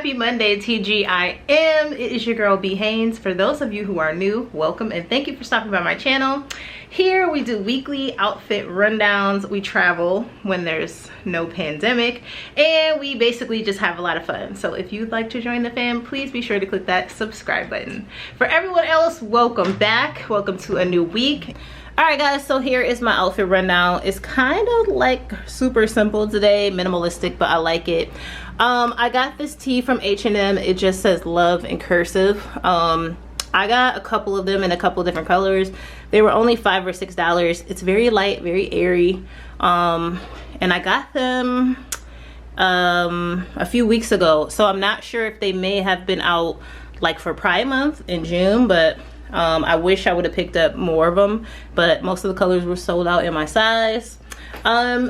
Happy Monday, TGIM. It is your girl B Haynes. For those of you who are new, welcome and thank you for stopping by my channel. Here we do weekly outfit rundowns. We travel when there's no pandemic and we basically just have a lot of fun. So if you'd like to join the fam, please be sure to click that subscribe button. For everyone else, welcome back. Welcome to a new week. Alright guys, so here is my outfit rundown. It's kind of like super simple today, minimalistic, but I like it. I got this tee from H&M. It just says love in cursive. I got a couple of them in a couple of different colors. They were only $5 or $6. It's very light, very airy. And I got them a few weeks ago. So I'm not sure if they may have been out like for Pride Month in June, but I wish I would have picked up more of them, but most of the colors were sold out in my size.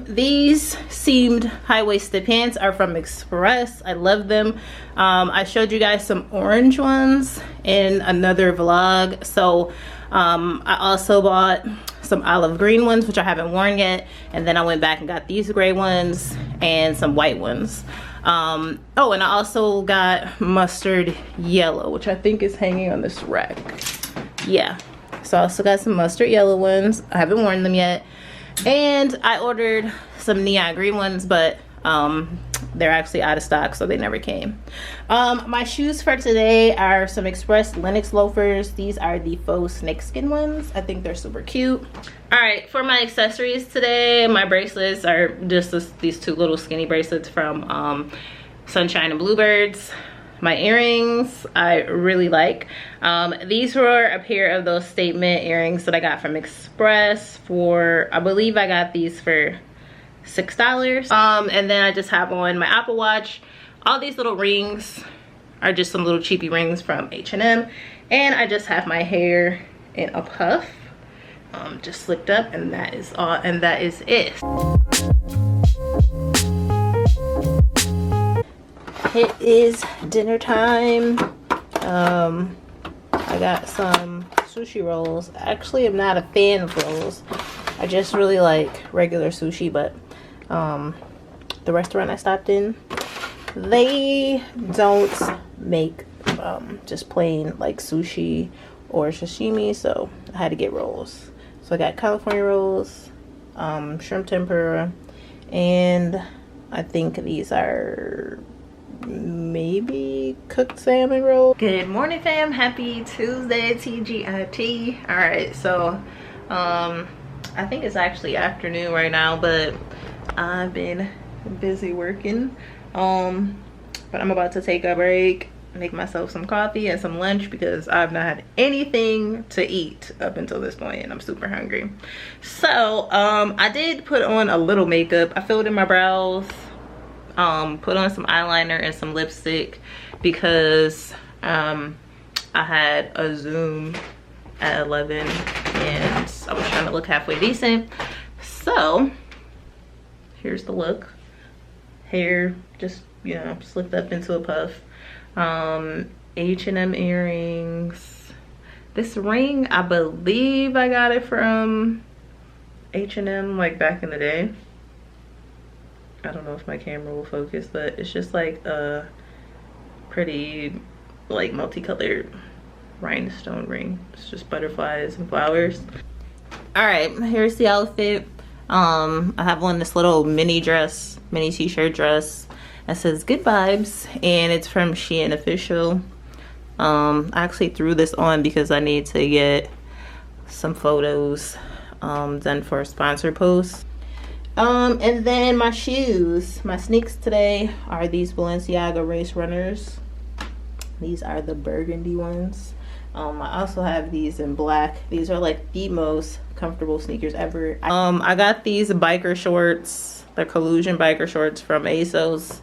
These seamed high-waisted pants are from Express. I love them. I showed you guys some orange ones in another vlog. So I also bought some olive green ones, which I haven't worn yet, and then I went back and got these gray ones and some white ones. Oh, and I also got mustard yellow, which I think is hanging on this rack. Yeah, so I also got some mustard yellow ones. I haven't worn them yet. And I ordered some neon green ones, but they're actually out of stock, so they never came. My shoes for today are some Express Lynx loafers. These are the faux snakeskin ones. I think they're super cute. All right, for my accessories today, my bracelets are just these two little skinny bracelets from Sunshine and Bluebirds. My earrings I really like. These were a pair of those statement earrings that I got from Express for, I believe I got these for $6. And then I just have on my Apple Watch. All these little rings are just some little cheapy rings from H&M. And I just have my hair in a puff, just slicked up, and that is all, and that is it. It is dinner time. I got some sushi rolls. Actually, I'm not a fan of rolls. I just really like regular sushi, but the restaurant I stopped in, they don't make just plain like sushi or sashimi, so I had to get rolls. So I got California rolls, shrimp tempura, and I think these are maybe cooked salmon roll. Good morning fam, happy Tuesday, TGIT. All right, so I think it's actually afternoon right now, but I've been busy working, but I'm about to take a break, make myself some coffee and some lunch because I've not had anything to eat up until this point and I'm super hungry. So I did put on a little makeup. I filled in my brows, put on some eyeliner and some lipstick because I had a Zoom at 11 and I was trying to look halfway decent. So here's the look. Hair just, you know, slicked up into a puff. H&M earrings. This ring, I believe I got it from H&M like back in the day. I don't know if my camera will focus, but it's just like a pretty like multicolored rhinestone ring. It's just butterflies and flowers. All right, here's the outfit. I have on this little mini dress, mini t-shirt dress that says good vibes, and it's from Shein Official. I actually threw this on because I need to get some photos done for a sponsor post. And then my shoes, my sneaks today are these Balenciaga Race Runners. These are the burgundy ones. I also have these in black. These are like the most comfortable sneakers ever. I got these biker shorts, they're collusion biker shorts from ASOS,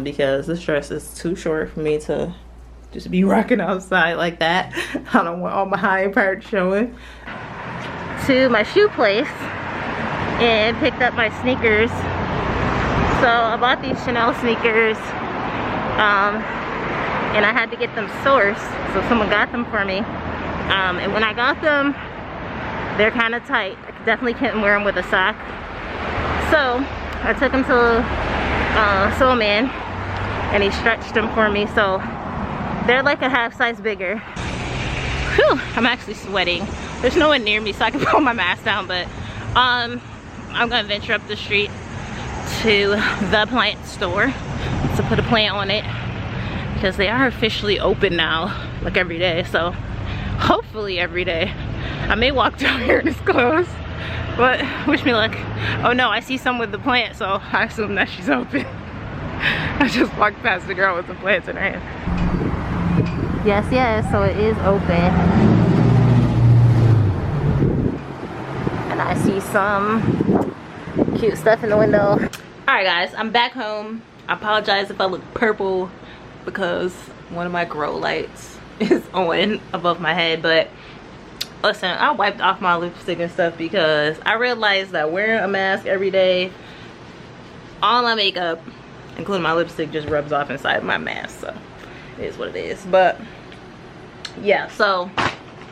because this dress is too short for me to just be rocking outside like that. I don't want all my high parts showing. To my shoe place and picked up my sneakers. So I bought these Chanel sneakers and I had to get them sourced, so someone got them for me. And when I got them, they're kind of tight. I definitely couldn't wear them with a sock. So I took them to Soul Man and he stretched them for me, so they're like a half size bigger. Whew, I'm actually sweating. There's no one near me so I can pull my mask down, but I'm gonna venture up the street to the plant store to put a plant on it, because they are officially open now, like every day, so hopefully every day. I may walk down here and it's closed, but wish me luck. Oh no, I see some with the plant, so I assume that she's open. I just walked past the girl with the plants in her hand. Yes, yes, so it is open. And I see some cute stuff in the window. Alright guys, I'm back home. I apologize if I look purple because one of my grow lights is on above my head, but listen, I wiped off my lipstick and stuff because I realized that wearing a mask every day, all my makeup, including my lipstick, just rubs off inside my mask, so it is what it is. But yeah, so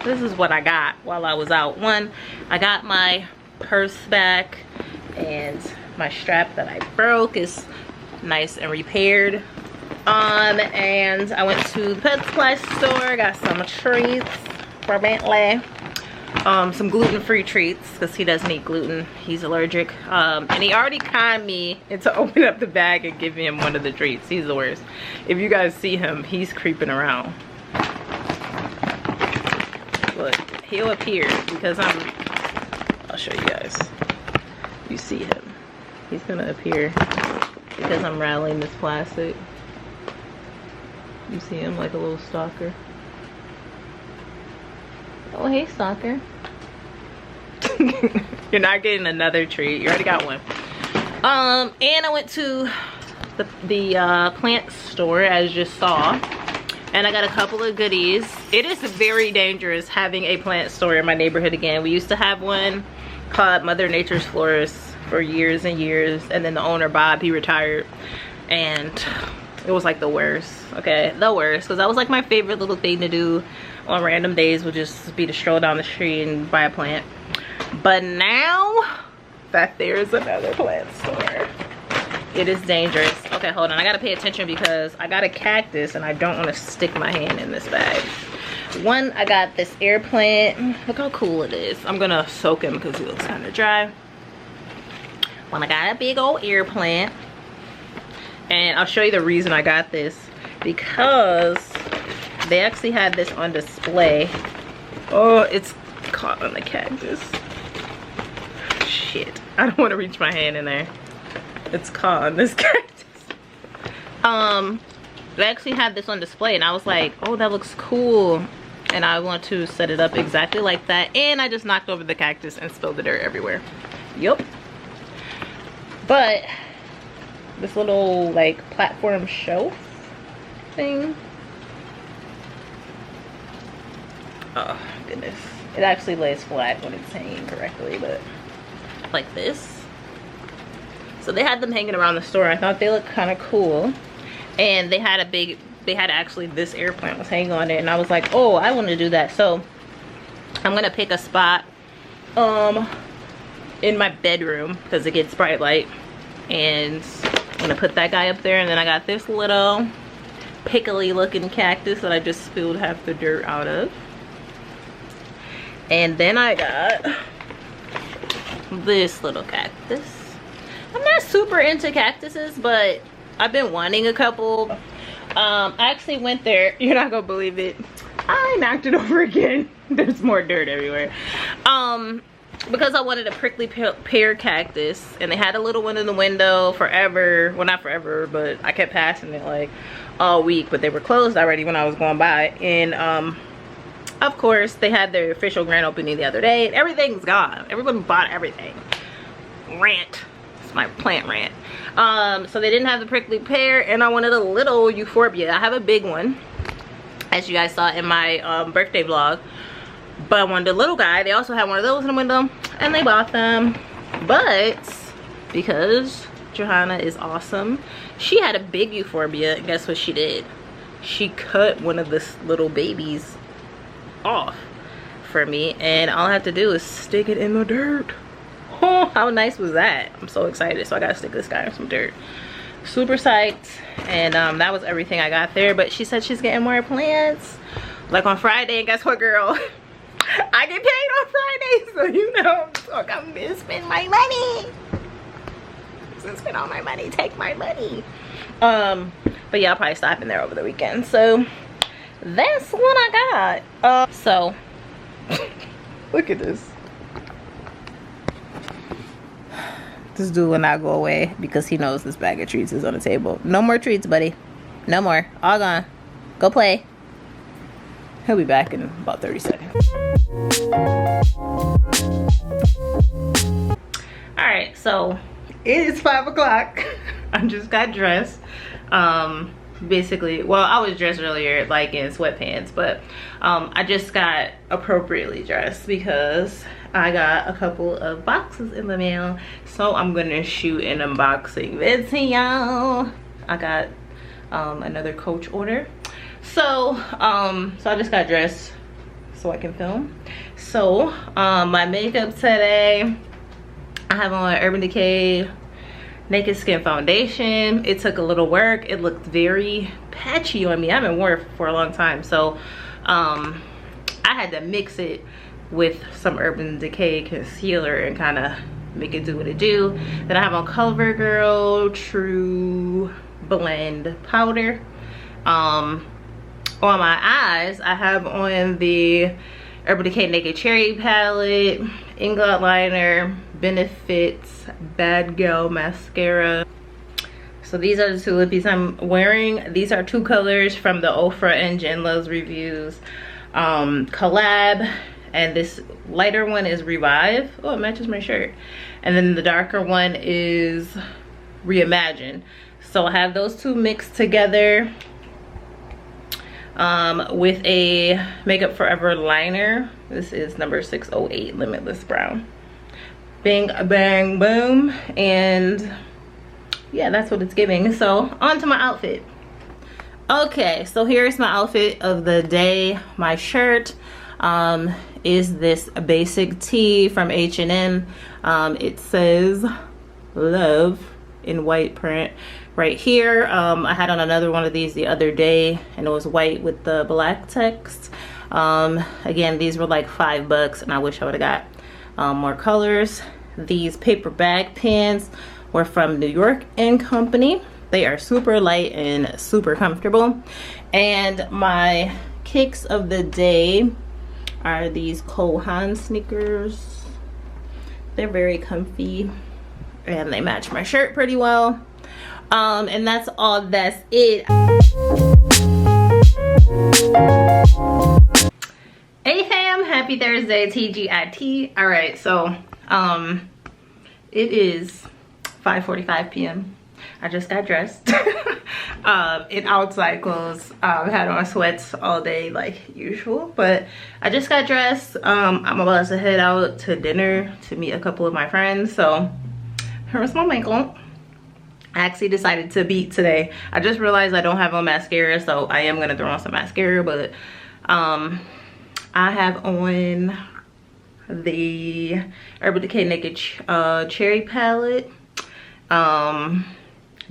this is what I got while I was out. One, I got my purse back, and my strap that I broke is nice and repaired. And I went to the pet supply store, got some treats for Bentley, some gluten-free treats because he doesn't eat gluten, he's allergic. And he already conned me into opening up the bag and giving him one of the treats. He's the worst. If you guys see him, he's creeping around, but he'll appear because I'll show you guys. You see him, he's gonna appear because I'm rattling this plastic. You see him like a little stalker. Oh, hey, stalker. You're not getting another treat. You already got one. And I went to the plant store, as you just saw, and I got a couple of goodies. It is very dangerous having a plant store in my neighborhood again. We used to have one called Mother Nature's Florist for years and years, and then the owner, Bob, he retired, and it was like the worst. Okay, the worst, because that was like my favorite little thing to do on random days, would just be to stroll down the street and buy a plant. But now that there's another plant store, it is dangerous. Okay, hold on, I gotta pay attention because I got a cactus and I don't want to stick my hand in this bag. One, I got this air plant. Look how cool it is. I'm gonna soak him because he looks kind of dry. One, I got a big old air plant, and I'll show you the reason I got this, because they actually had this on display. Oh, it's caught on the cactus. Shit, I don't want to reach my hand in there. It's caught on this cactus. They actually had this on display, and I was like, oh, that looks cool, and I want to set it up exactly like that. And I just knocked over the cactus and spilled the dirt everywhere. Yup. But this little like platform shelf thing, oh goodness, it actually lays flat when it's hanging correctly, but like this. So they had them hanging around the store. I thought they looked kind of cool, and they had actually this air plant was hanging on it, and I was like, oh, I want to do that. So I'm gonna pick a spot in my bedroom because it gets bright light, and I'm gonna put that guy up there. And then I got this little pickly looking cactus that I just spilled half the dirt out of. And then I got this little cactus. I'm not super into cactuses, but I've been wanting a couple. I actually went there, you're not gonna believe it, I knocked it over again. There's more dirt everywhere. Because I wanted a prickly pear cactus, and they had a little one in the window forever. Well, not forever, but I kept passing it like all week, but they were closed already when I was going by. And of course they had their official grand opening the other day, and everything's gone. Everyone bought everything. Rant. It's my plant rant. So they didn't have the prickly pear, and I wanted a little euphorbia. I have a big one, as you guys saw in my birthday vlog, but I wanted a little guy. They also had one of those in the window, and they bought them. But because Johanna is awesome, she had a big euphorbia, and guess what she did? She cut one of the little babies off for me, and all I have to do is stick it in the dirt. Oh, how nice was that? I'm so excited. So I gotta stick this guy in some dirt. super psyched. And that was everything I got there. But she said she's getting more plans, like on Friday. And guess what, girl? I get paid on Friday, so you know, so I'm gonna spend my money. So spend all my money, take my money. But yeah, I'll probably stop in there over the weekend. So that's what I got. So look at this. This dude will not go away because he knows this bag of treats is on the table. No more treats, buddy. No more. All gone. Go play. He'll be back in about 30 seconds. Alright, so it is 5 o'clock. I just got dressed. Basically, well, I was dressed earlier like in sweatpants, but I just got appropriately dressed because I got a couple of boxes in the mail, so I'm gonna shoot an unboxing video. I got another Coach order, so I just got dressed so I can film. So my makeup today, I have on Urban Decay Naked Skin foundation. It took a little work. It looked very patchy on me. I haven't worn it for a long time, so I had to mix it with some Urban Decay concealer and kind of make it do what it do. Then I have on CoverGirl True Blend powder. On my eyes, I have on the Urban Decay Naked Cherry palette, Inglot liner, Benefits Bad Girl mascara. So these are the two lippies I'm wearing. These are 2 colors from the Ofra and Jen Loves Reviews collab. And this lighter one is Revive. Oh, it matches my shirt. And then the darker one is Reimagine. So I have those 2 mixed together with a Makeup Forever liner. This is number 608 Limitless Brown. Bang, bang, boom. And yeah, that's what it's giving. So on to my outfit. Okay, so here's my outfit of the day. My shirt is this basic tee from H&M. It says love in white print right here. I had on another one of these the other day and it was white with the black text. Again, these were like $5 and I wish I would have got more colors. These paper bag pants were from New York & Company. They are super light and super comfortable. And my kicks of the day are these Cole Haan sneakers. They're very comfy and they match my shirt pretty well. And that's all. That's it. Hey fam, happy Thursday, TGIT. All right, so it is 5:45 p.m. I just got dressed in outside clothes. I've had on sweats all day like usual, but I just got dressed. I'm about to head out to dinner to meet a couple of my friends. So here's my makeup. I actually decided to beat today. I just realized I don't have on mascara, so I am gonna throw on some mascara, but I have on the Urban Decay Naked Cherry palette.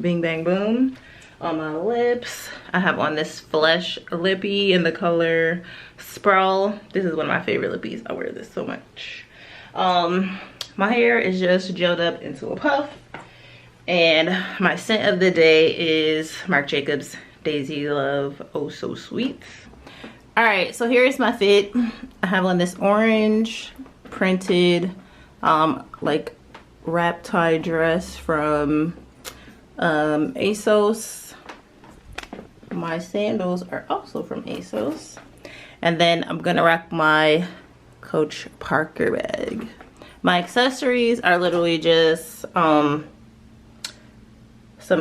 Bing Bang Boom on my lips. I have on this Flesh lippy in the color Sprawl. This is one of my favorite lippies. I wear this so much. My hair is just gelled up into a puff. And my scent of the day is Marc Jacobs Daisy Love Oh So Sweet. Alright, so here's my fit. I have on this orange printed like wrap tie dress from ASOS. My sandals are also from ASOS. And then I'm gonna rock my Coach Parker bag. My accessories are literally just some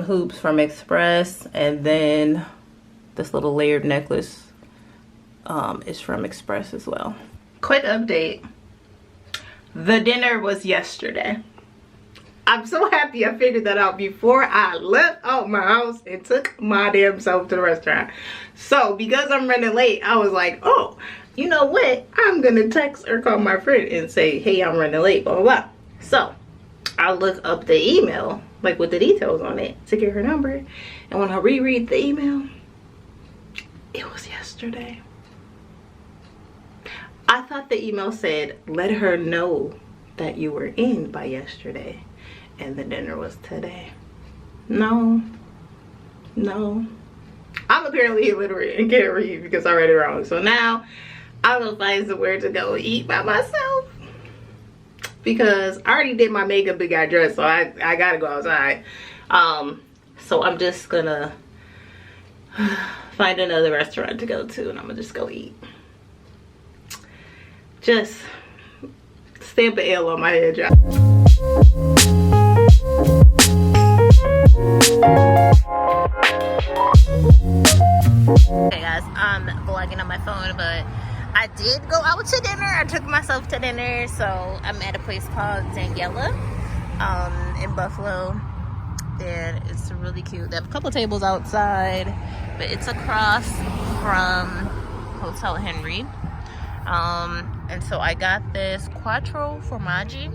hoops from Express, and then this little layered necklace is from Express as well. Quick update. The dinner was yesterday. I'm so happy I figured that out before I left out my house and took my damn self to the restaurant. So because I'm running late, I was like, oh, you know what? I'm gonna text or call my friend and say, hey, I'm running late, blah, blah, blah. So I look up the email, like with the details on it, to get her number. And when I reread the email, it was yesterday. I thought the email said, let her know that you were in by yesterday. And the dinner was today. No. No. I'm apparently illiterate and can't read because I read it wrong. So now I'm gonna find somewhere to go eat by myself. Because I already did my makeup and got dressed, so I gotta go outside. So I'm just gonna find another restaurant to go to, and I'm gonna just go eat. Just stamp an L on my head, y'all. Hey guys, I'm vlogging on my phone, but I did go out to dinner. I took myself to dinner, so I'm at a place called Daniela in Buffalo, and it's really cute. They have a couple tables outside, but it's across from Hotel Henry. And so I got this quattro formaggi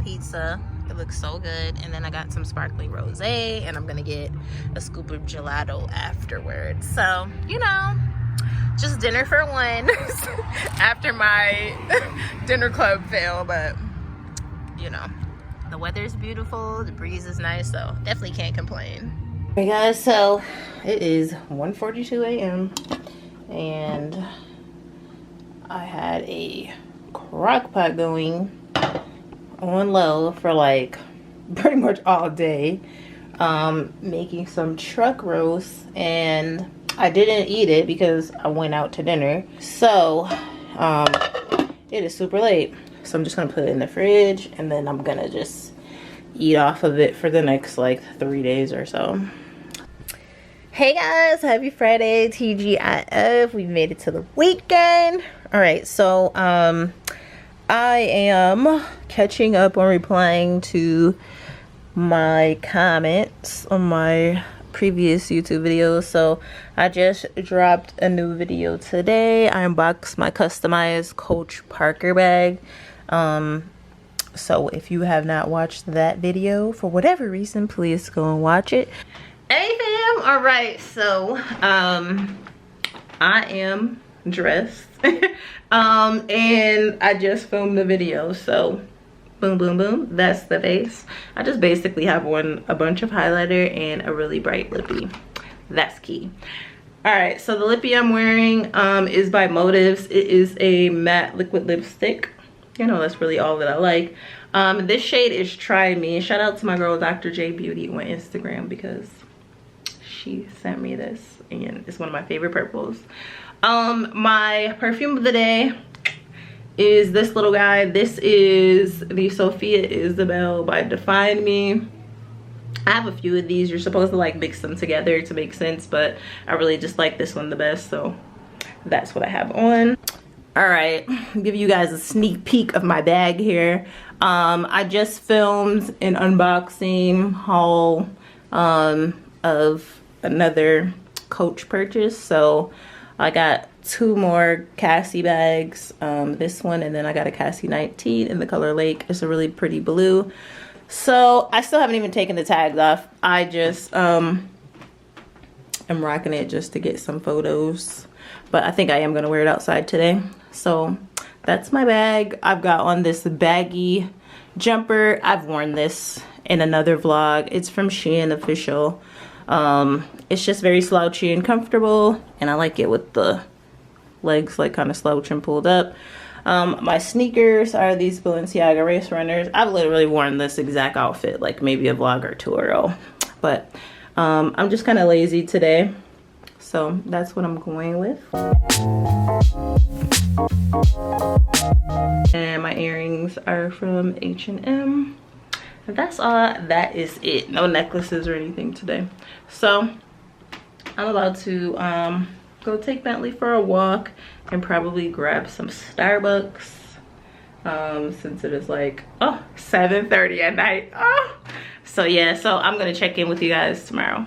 pizza. It looks so good. And then I got some sparkling rosé, and I'm gonna get a scoop of gelato afterwards. So, you know, just dinner for one after my dinner club fail. But, you know, the weather's beautiful, the breeze is nice, so definitely can't complain. Hey guys, so it is 1:42 a.m. and I had a crock pot going on low for like pretty much all day, making some truck roast, and I didn't eat it because I went out to dinner. So it is super late, so I'm just gonna put it in the fridge, and then I'm gonna just eat off of it for the next like 3 days or so. Hey guys, happy Friday, TGIF. We made it to the weekend. All right, so I am catching up on replying to my comments on my previous YouTube videos. So I just dropped a new video today. I unboxed my customized Coach Parker bag. So if you have not watched that video for whatever reason, please go and watch it. Hey fam, all right, so I am dressed and I just filmed the video, so boom boom boom, that's the face. I just basically have on a bunch of highlighter and a really bright lippy. That's key. All right, so the lippy I'm wearing is by Motives. It is a matte liquid lipstick. You know, that's really all that I like. This shade is Try Me. Shout out to my girl Dr. J Beauty on Instagram because she sent me this and it's one of my favorite purples. My perfume of the day is this little guy. This is the Sophia Isabel by Define Me. I have a few of these. You're supposed to like mix them together to make sense, but I really just like this one the best, so that's what I have on. All right, I'll give you guys a sneak peek of my bag here. I just filmed an unboxing haul of another Coach purchase, so I got 2 more Cassie bags, this one, and then I got a Cassie 19 in the color Lake. It's a really pretty blue. So I still haven't even taken the tags off. I just am rocking it just to get some photos, but I think I am gonna wear it outside today. So that's my bag. I've got on this baggy jumper. I've worn this in another vlog. It's from Shein Official. It's just very slouchy and comfortable, and I like it with the legs like kind of slouch and pulled up. My sneakers are these Balenciaga Race Runners. I've literally worn this exact outfit like maybe a vlog or 2 ago, but I'm just kind of lazy today, so that's what I'm going with. And my earrings are from H&M. That's all. That is it. No necklaces or anything today. So I'm about to go take Bentley for a walk and probably grab some Starbucks, since it is like 7:30 at night. So yeah, so I'm gonna check in with you guys tomorrow.